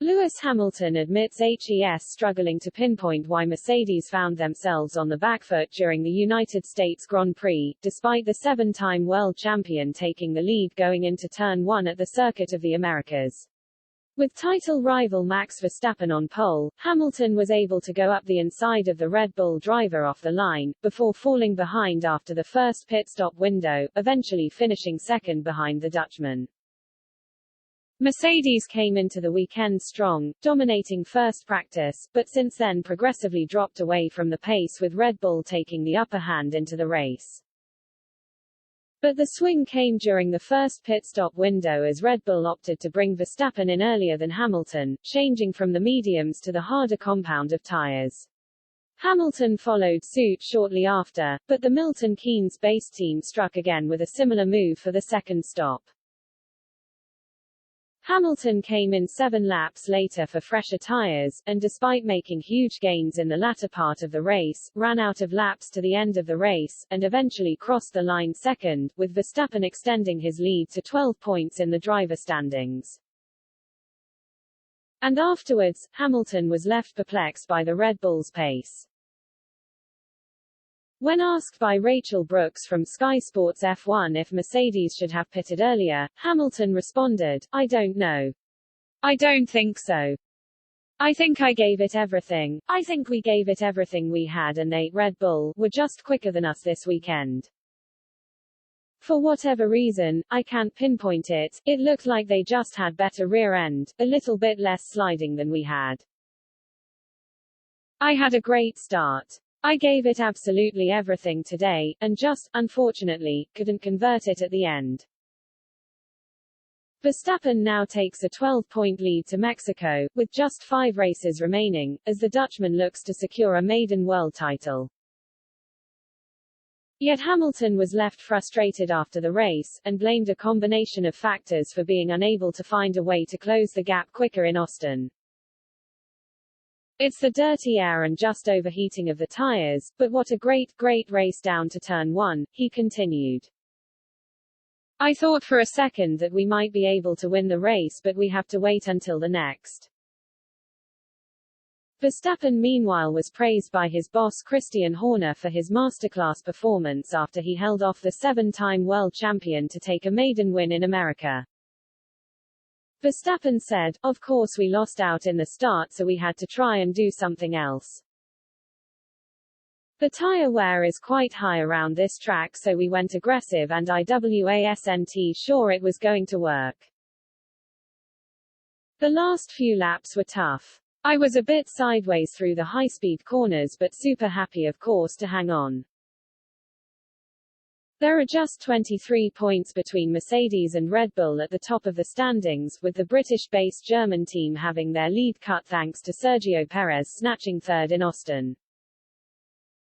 Lewis Hamilton admits HES struggling to pinpoint why Mercedes found themselves on the back foot during the United States Grand Prix, despite the seven-time world champion taking the lead going into Turn 1 at the Circuit of the Americas. With title rival Max Verstappen on pole, Hamilton was able to go up the inside of the Red Bull driver off the line, before falling behind after the first pit stop window, eventually finishing second behind the Dutchman. Mercedes came into the weekend strong, dominating first practice, but since then progressively dropped away from the pace with Red Bull taking the upper hand into the race. But the swing came during the first pit stop window as Red Bull opted to bring Verstappen in earlier than Hamilton, changing from the mediums to the harder compound of tires. Hamilton followed suit shortly after, but the Milton Keynes-based team struck again with a similar move for the second stop. Hamilton came in 7 laps later for fresher tires, and despite making huge gains in the latter part of the race, ran out of laps to the end of the race, and eventually crossed the line second, with Verstappen extending his lead to 12 points in the driver standings. And afterwards, Hamilton was left perplexed by the Red Bull's pace. When asked by Rachel Brooks from Sky Sports F1 if Mercedes should have pitted earlier, Hamilton responded, "I don't know. I don't think so. I think I gave it everything. I think we gave it everything we had and they, Red Bull, were just quicker than us this weekend. For whatever reason, I can't pinpoint it, it looked like they just had better rear end, a little bit less sliding than we had. I had a great start. I gave it absolutely everything today, and just, unfortunately, couldn't convert it at the end." Verstappen now takes a 12-point lead to Mexico, with just 5 races remaining, as the Dutchman looks to secure a maiden world title. Yet Hamilton was left frustrated after the race, and blamed a combination of factors for being unable to find a way to close the gap quicker in Austin. "It's the dirty air and just overheating of the tires, but what a great race down to Turn 1, he continued. I thought for a second that we might be able to win the race but we have to wait until the next." Verstappen meanwhile was praised by his boss Christian Horner for his masterclass performance after he held off the 7-time world champion to take a maiden win in America. Verstappen said, "Of course we lost out in the start so we had to try and do something else. The tire wear is quite high around this track so we went aggressive and I wasn't sure it was going to work. The last few laps were tough. I was a bit sideways through the high-speed corners but super happy of course to hang on. There are just 23 points between Mercedes and Red Bull at the top of the standings, with the British-based German team having their lead cut thanks to Sergio Perez snatching third in Austin.